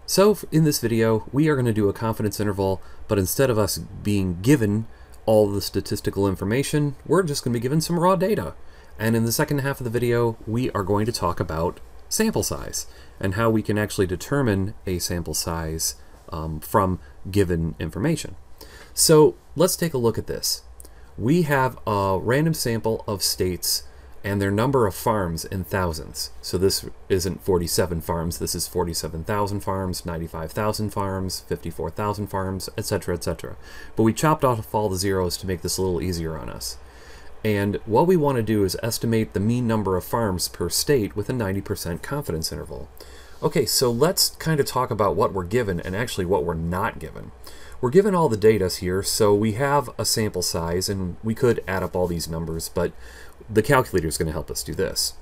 So in this video, we are going to do a confidence interval, but instead of us being given all the statistical information, we're just going to be given some raw data. And in the second half of the video, we are going to talk about sample size and how we can actually determine a sample size from given information. So let's take a look at this. We have a random sample of states and their number of farms in thousands. So this isn't 47 farms, this is 47,000 farms, 95,000 farms, 54,000 farms, etc., etc. But we chopped off all the zeros to make this a little easier on us. And what we want to do is estimate the mean number of farms per state with a 90% confidence interval. Okay, so let's kind of talk about what we're given and actually what we're not given. We're given all the data here, so we have a sample size, and we could add up all these numbers, but the calculator is going to help us do this.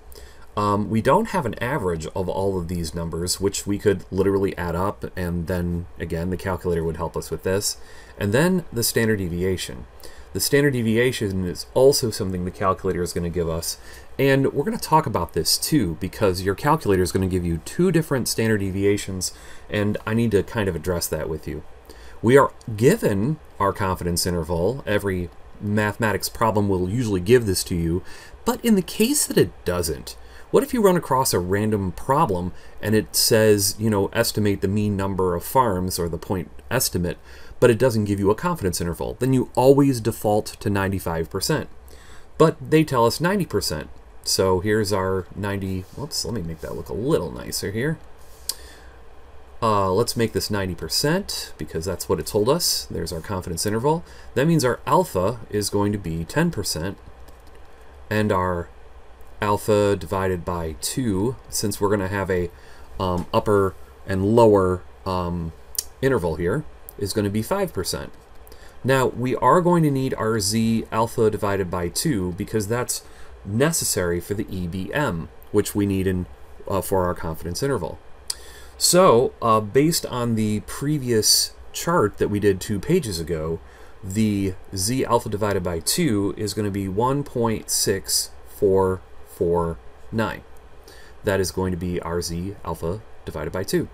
We don't have an average of all of these numbers, which we could literally add up, and then, again, the calculator would help us with this. And then the standard deviation. The standard deviation is also something the calculator is going to give us, and we're going to talk about this too, because your calculator is going to give you two different standard deviations, and I need to kind of address that with you. We are given our confidence interval. Every mathematics problem will usually give this to you, but in the case that it doesn't, what if you run across a random problem and it says, you know, estimate the mean number of farms or the point estimate, but it doesn't give you a confidence interval? Then you always default to 95%. But they tell us 90%. So here's our 90, whoops, let me make that look a little nicer here. Let's make this 90% because that's what it told us. There's our confidence interval. That means our alpha is going to be 10%, and our alpha divided by 2, since we're going to have a upper and lower interval here, is going to be 5%. Now, we are going to need our z alpha divided by 2 because that's necessary for the EBM, which we need in for our confidence interval. So, based on the previous chart that we did 2 pages ago, the z alpha divided by 2 is going to be 1.6449. That is going to be our z alpha divided by 2.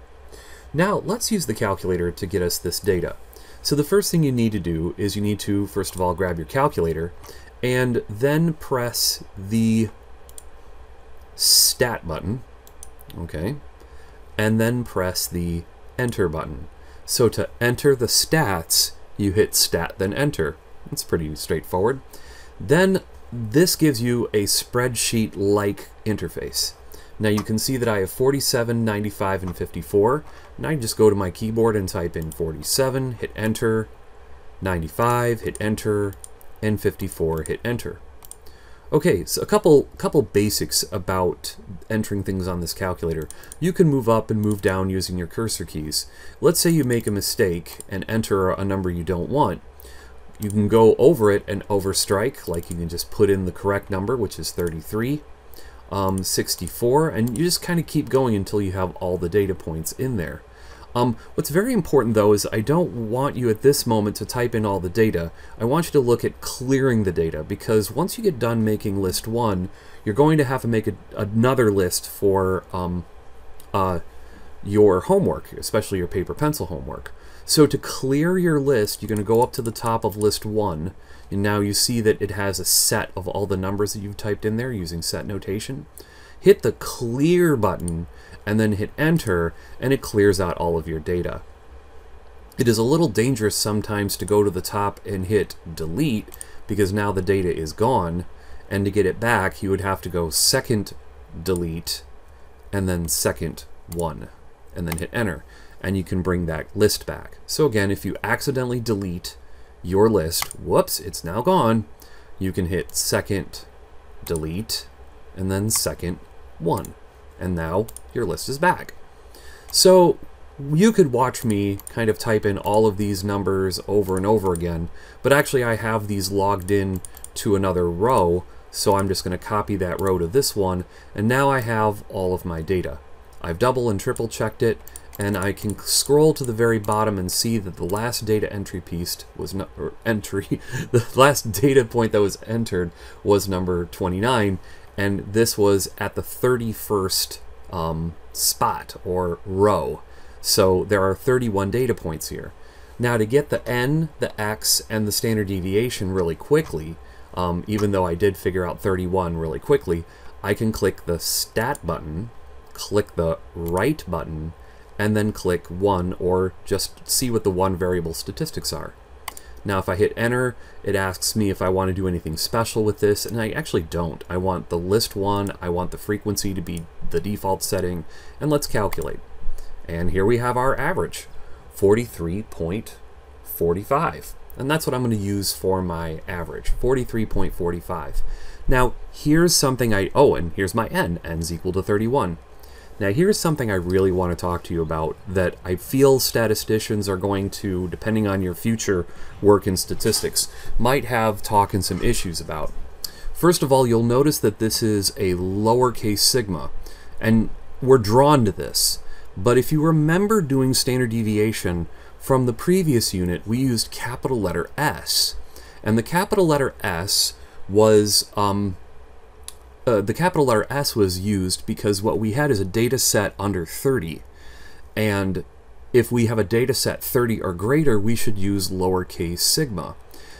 Now, let's use the calculator to get us this data. So the first thing you need to do is you need to, first of all, grab your calculator and then press the stat button, okay? And then press the enter button. So to enter the stats, you hit stat, then enter. It's pretty straightforward. Then this gives you a spreadsheet-like interface. Now you can see that I have 47, 95, and 54. And I just go to my keyboard and type in 47, hit enter, 95, hit enter, and 54, hit enter. Okay, so a couple basics about entering things on this calculator. You can move up and move down using your cursor keys. Let's say you make a mistake and enter a number you don't want. You can go over it and overstrike, like you can just put in the correct number, which is 33, 64, and you just kind of keep going until you have all the data points in there. What's very important though is I don't want you at this moment to type in all the data. I want you to look at clearing the data, because once you get done making list 1, you're going to have to make another list for your homework, especially your paper pencil homework. So to clear your list, you're going to go up to the top of list 1, and now you see that it has a set of all the numbers that you've typed in there using set notation. Hit the clear button and then hit enter, and it clears out all of your data. It is a little dangerous sometimes to go to the top and hit delete, because now the data is gone, and to get it back you would have to go second delete and then second 1 and then hit enter, and you can bring that list back. So again, if you accidentally delete your list, whoops, it's now gone, you can hit second delete and then second 1. And now your list is back. So you could watch me kind of type in all of these numbers over and over again, but actually I have these logged in to another row, so I'm just going to copy that row to this one, and now I have all of my data. I've double and triple checked it, and I can scroll to the very bottom and see that the last data entry piece was the last data point that was entered was number 29, and this was at the 31st spot or row. So there are 31 data points here. Now to get the n, the x, and the standard deviation really quickly, even though I did figure out 31 really quickly, I can click the stat button, click the write button, and then click 1, or just see what the one variable statistics are. Now if I hit enter, it asks me if I want to do anything special with this, and I actually don't. I want the list one, I want the frequency to be the default setting, and let's calculate. And here we have our average, 43.45. And that's what I'm going to use for my average, 43.45. Now here's something and here's my n's equal to 31. Now here's something I really want to talk to you about that I feel statisticians are going to, depending on your future work in statistics, might have talk and some issues about. First of all, you'll notice that this is a lowercase sigma, and we're drawn to this. But if you remember doing standard deviation from the previous unit, we used capital letter S. And the capital letter S was used because what we had is a data set under 30. And if we have a data set 30 or greater, we should use lowercase sigma.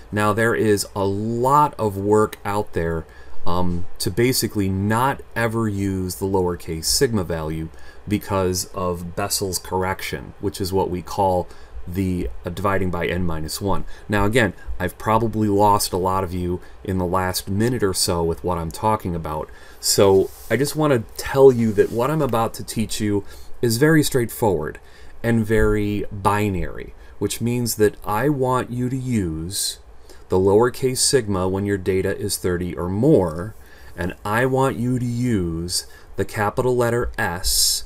Now there is a lot of work out there to basically not ever use the lowercase sigma value because of Bessel's correction, which is what we call the dividing by n-1. Now again, I've probably lost a lot of you in the last minute or so with what I'm talking about, so I just want to tell you that what I'm about to teach you is very straightforward and very binary, which means that I want you to use the lowercase sigma when your data is 30 or more, and I want you to use the capital letter S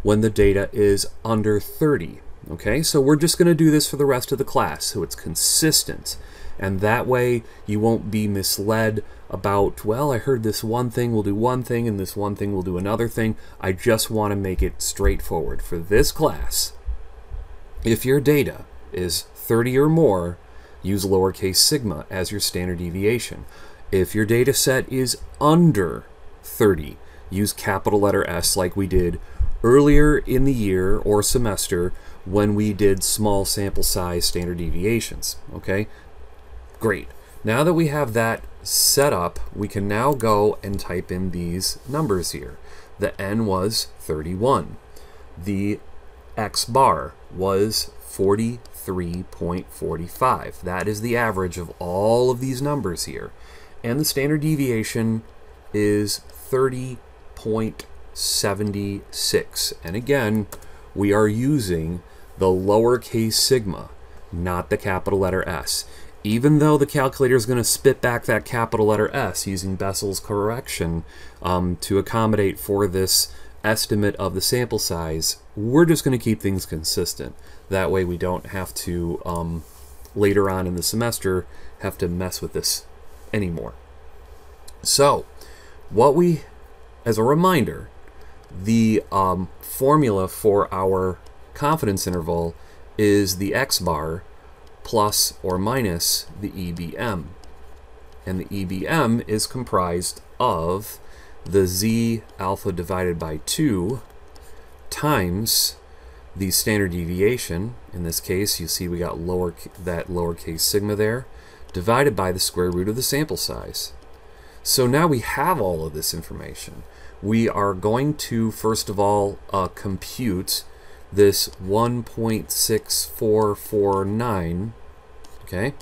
when the data is under 30. Okay, so we're just going to do this for the rest of the class so it's consistent, and that way you won't be misled about, well, I heard this one thing will do one thing and this one thing will do another thing. I just want to make it straightforward. For this class, if your data is 30 or more, use lowercase sigma as your standard deviation. If your data set is under 30, use capital letter S like we did earlier in the year or semester when we did small sample size standard deviations. Okay, great. Now that we have that set up, we can now go and type in these numbers here. The n was 31. The x bar was 43.45. That is the average of all of these numbers here. And the standard deviation is 30.76. And again, we are using the lowercase sigma, not the capital letter S. Even though the calculator is going to spit back that capital letter S using Bessel's correction to accommodate for this estimate of the sample size, we're just going to keep things consistent. That way we don't have to, later on in the semester, have to mess with this anymore. So, as a reminder, the formula for our confidence interval is the x bar plus or minus the EBM. And the EBM is comprised of the z alpha divided by 2 times the standard deviation. In this case, you see we got that lowercase sigma there, divided by the square root of the sample size. So now we have all of this information. We are going to, first of all, compute this 1.6449, okay?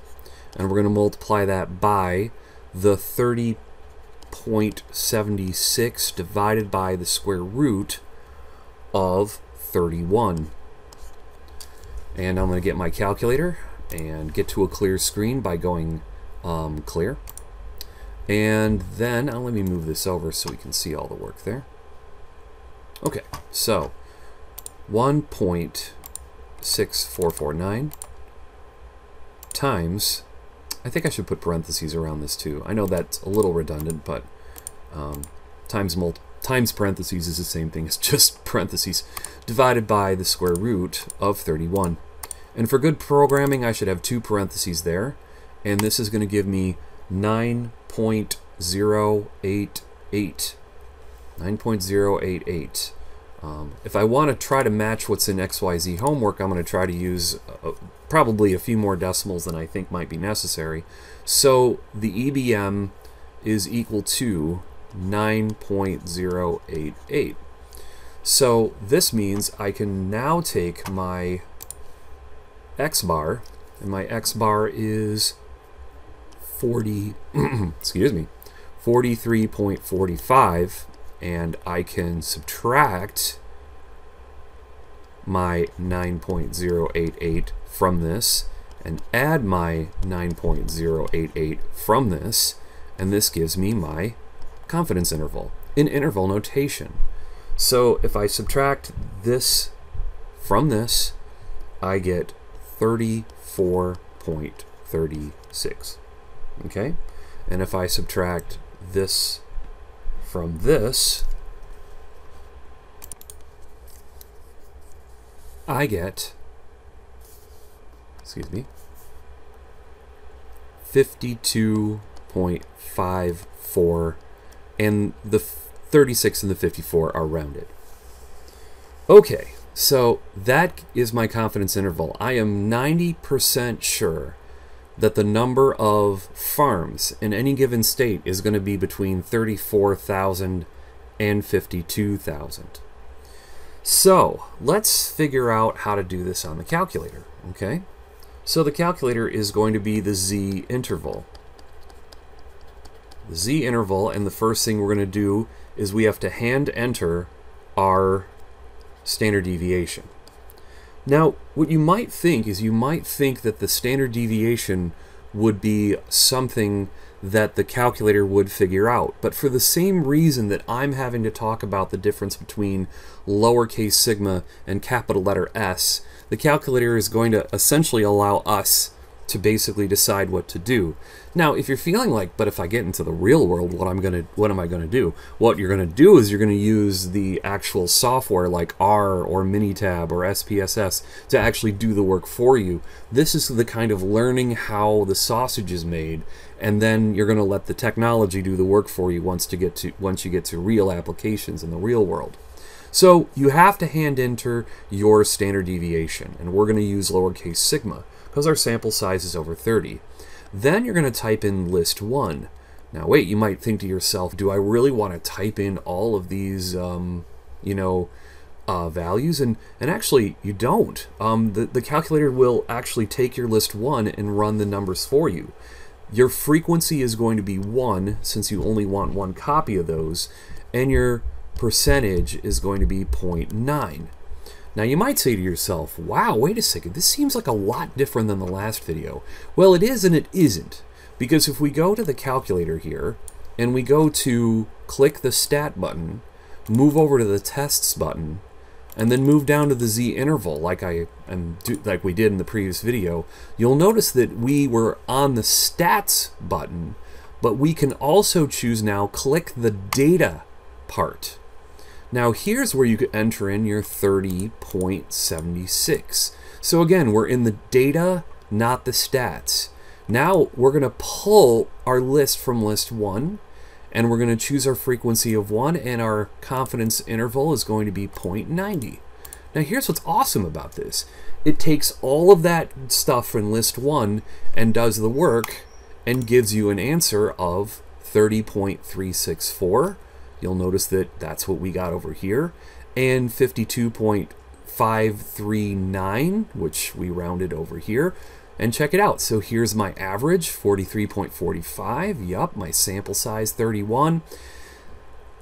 And we're going to multiply that by the 30.76 divided by the square root of 31. And I'm going to get my calculator and get to a clear screen by going clear. And then, let me move this over so we can see all the work there. Okay, so 1.6449 times, I think I should put parentheses around this too. I know that's a little redundant, but times parentheses is the same thing as just parentheses, divided by the square root of 31. And for good programming, I should have 2 parentheses there, and this is going to give me 9.088. If I want to try to match what's in XYZ homework, I'm going to try to use probably a few more decimals than I think might be necessary. So the EBM is equal to 9.088. So this means I can now take my X bar, and my X bar is 43.45, and I can subtract my 9.088 from this and add my 9.088 from this, and this gives me my confidence interval in interval notation. So if I subtract this from this, I get 34.36. Okay? And if I subtract this from this, I get, 52.54, and the 36 and the 54 are rounded. Okay, so that is my confidence interval. I am 90% sure that the number of farms in any given state is going to be between 34,000 and 52,000. So let's figure out how to do this on the calculator, okay? So the calculator is going to be the Z interval. The Z interval, and the first thing we're going to do is we have to hand enter our standard deviation. Now, what you might think is that the standard deviation would be something that the calculator would figure out. But for the same reason that I'm having to talk about the difference between lowercase sigma and capital letter S, the calculator is going to essentially allow us to basically decide what to do. Now, if you're feeling like, but if I get into the real world, what am I going to do? What you're going to do is you're going to use the actual software like R or Minitab or SPSS to actually do the work for you. This is the kind of learning how the sausage is made, and then you're going to let the technology do the work for you once you get to real applications in the real world. So you have to hand enter your standard deviation, and we're going to use lowercase sigma because our sample size is over 30. Then you're going to type in list 1. Now wait, you might think to yourself, do I really want to type in all of these values? And actually you don't. The calculator will actually take your list 1 and run the numbers for you. Your frequency is going to be 1 since you only want 1 copy of those, and your percentage is going to be 0.9. Now you might say to yourself, wow, wait a second, this seems like a lot different than the last video. Well, it is and it isn't, because if we go to the calculator here and we go to click the stat button, move over to the tests button, and then move down to the Z interval like we did in the previous video, you'll notice that we were on the stats button, but we can also choose now click the data part. Now here's where you could enter in your 30.76. So again, we're in the data, not the stats. Now we're going to pull our list from list 1, and we're going to choose our frequency of 1, and our confidence interval is going to be 0.90. Now here's what's awesome about this. It takes all of that stuff from list 1 and does the work and gives you an answer of 30.364. You'll notice that that's what we got over here, and 52.539, which we rounded over here. And check it out. So here's my average, 43.45. Yup, my sample size, 31.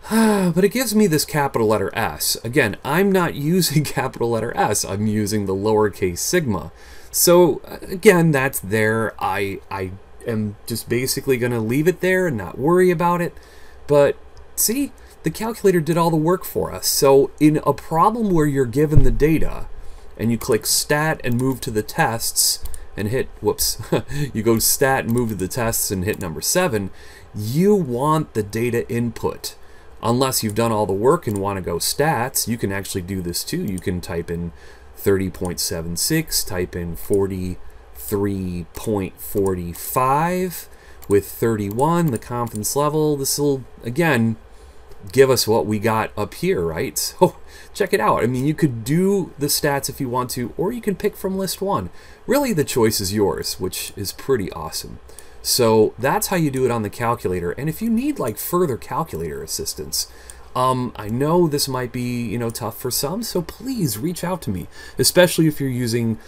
But it gives me this capital letter S. Again, I'm not using capital letter S. I'm using the lowercase sigma. So again, that's there. I am just basically going to leave it there and not worry about it. But see, the calculator did all the work for us. So in a problem where you're given the data and you click stat and move to the tests and hit, whoops, you go stat and move to the tests and hit number 7, you want the data input. Unless you've done all the work and want to go stats, you can actually do this too. You can type in 30.76, type in 43.45 with 31, the confidence level. This will, again, give us what we got up here, right? So check it out. I mean, you could do the stats if you want to, or you can pick from list one. Really, the choice is yours, which is pretty awesome. So that's how you do it on the calculator. And if you need like further calculator assistance, I know this might be, tough for some, so please reach out to me, especially if you're using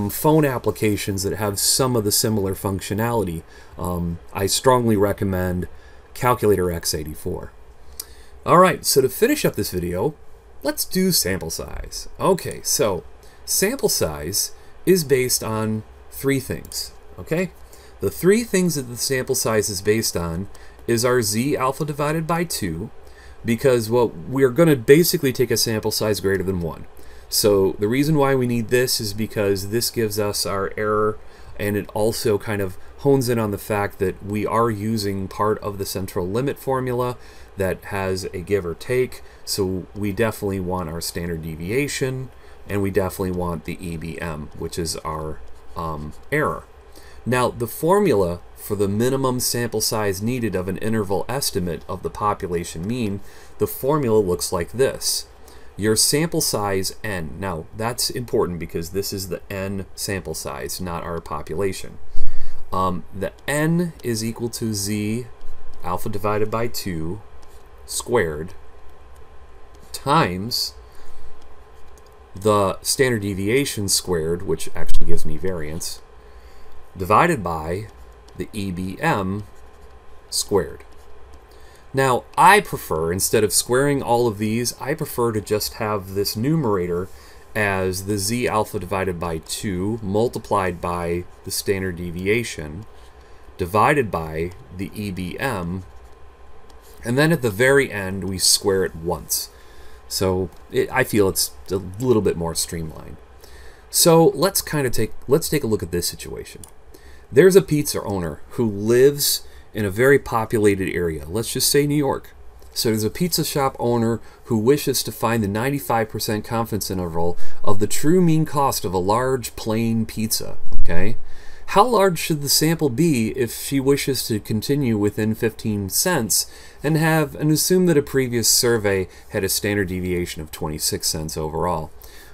phone applications that have some of the similar functionality. I strongly recommend Calculator x84. All right, so to finish up this video, let's do sample size. Okay, so sample size is based on three things, okay? The three things that the sample size is based on is our z alpha divided by 2, because, well, we're going to basically take a sample size greater than 1. So the reason why we need this is because this gives us our error, and it also kind of hones in on the fact that we are using part of the central limit formula that has a give or take, so we definitely want our standard deviation, and we definitely want the EBM, which is our error. Now, the formula for the minimum sample size needed of an interval estimate of the population mean, the formula looks like this. Your sample size n. Now, that's important because this is the n sample size, not our population. The n is equal to z alpha divided by 2 squared times the standard deviation squared, which actually gives me variance, divided by the EBM squared. Now, I prefer, instead of squaring all of these, I prefer to just have this numerator as the z alpha divided by 2 multiplied by the standard deviation divided by the EBM, and then at the very end we square it once. So I feel it's a little bit more streamlined. So let's take a look at this situation. There's a pizza owner who lives in a very populated area. Let's just say New York. So there's a pizza shop owner who wishes to find the 95% confidence interval of the true mean cost of a large plain pizza. Okay? How large should the sample be if she wishes to continue within 15 cents and assume that a previous survey had a standard deviation of 26 cents overall?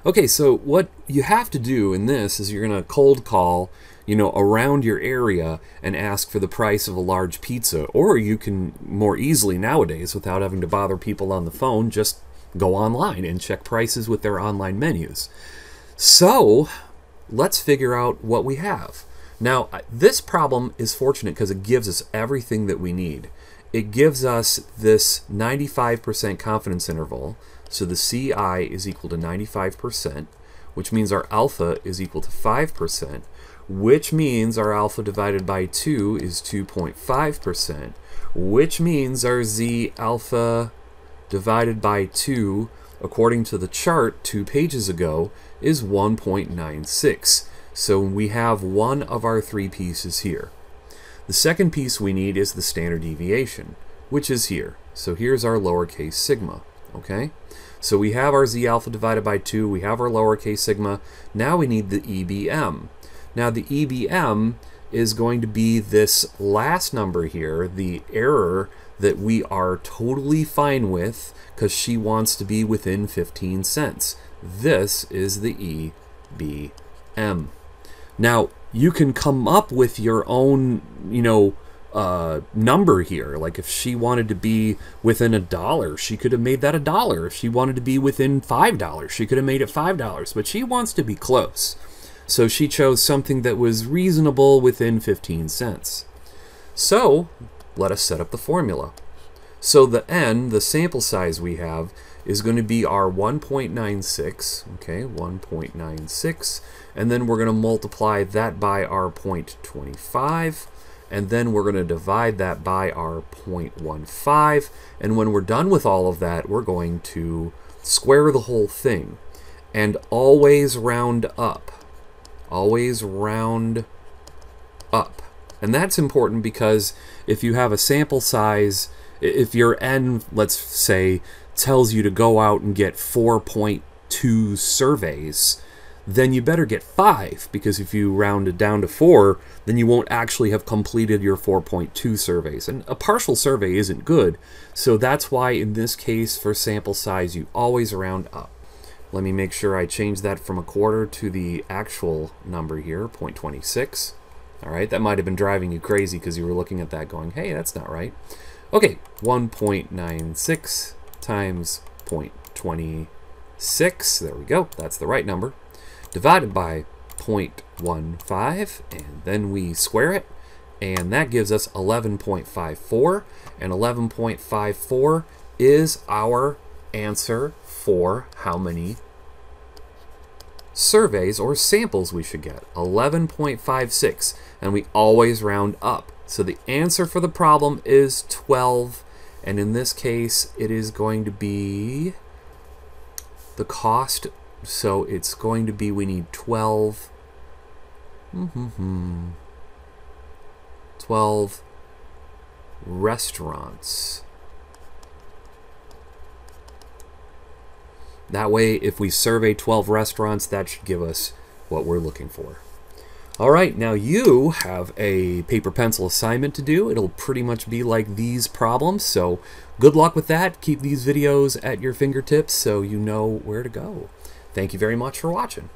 Okay, so what you have to do in this is you're going to cold call, around your area and ask for the price of a large pizza. Or you can more easily nowadays, without having to bother people on the phone, just go online and check prices with their online menus. So let's figure out what we have. Now, this problem is fortunate because it gives us everything that we need. It gives us this 95% confidence interval, so the CI is equal to 95%, which means our alpha is equal to 5%, which means our alpha divided by 2 is 2.5%, which means our Z alpha divided by 2, according to the chart 2 pages ago, is 1.96. So we have one of our three pieces here. The second piece we need is the standard deviation, which is here. So here's our lowercase sigma, okay? So we have our Z alpha divided by 2, we have our lowercase sigma. Now we need the EBM. Now the EBM is going to be this last number here, the error that we are totally fine with because she wants to be within 15 cents. This is the EBM. Now, you can come up with your own, number here. Like if she wanted to be within $1, she could have made that $1. If she wanted to be within $5, she could have made it $5. But she wants to be close. So she chose something that was reasonable within 15 cents. So let us set up the formula. So the n, the sample size we have, is going to be our 1.96, okay, 1.96, and then we're going to multiply that by our 0.25, and then we're going to divide that by our 0.15, and when we're done with all of that, we're going to square the whole thing, and always round up. Always round up. And that's important because if you have a sample size, if your n, let's say, tells you to go out and get 4.2 surveys, then you better get 5, because if you round it down to 4, then you won't actually have completed your 4.2 surveys. And a partial survey isn't good, so that's why in this case for sample size you always round up. Let me make sure I change that from a quarter to the actual number here, 0.26. All right, that might have been driving you crazy because you were looking at that going, hey, that's not right. Okay, 1.96 times 0.26, there we go, that's the right number, divided by 0.15, and then we square it, and that gives us 11.54, and 11.54 is our answer for how many surveys or samples we should get, 11.56, and we always round up. So the answer for the problem is 12, and in this case it is going to be the cost, so it's going to be, we need 12 restaurants. That way, if we survey 12 restaurants, that should give us what we're looking for. All right, now you have a paper pencil assignment to do. It'll pretty much be like these problems, so good luck with that. Keep these videos at your fingertips so you know where to go. Thank you very much for watching.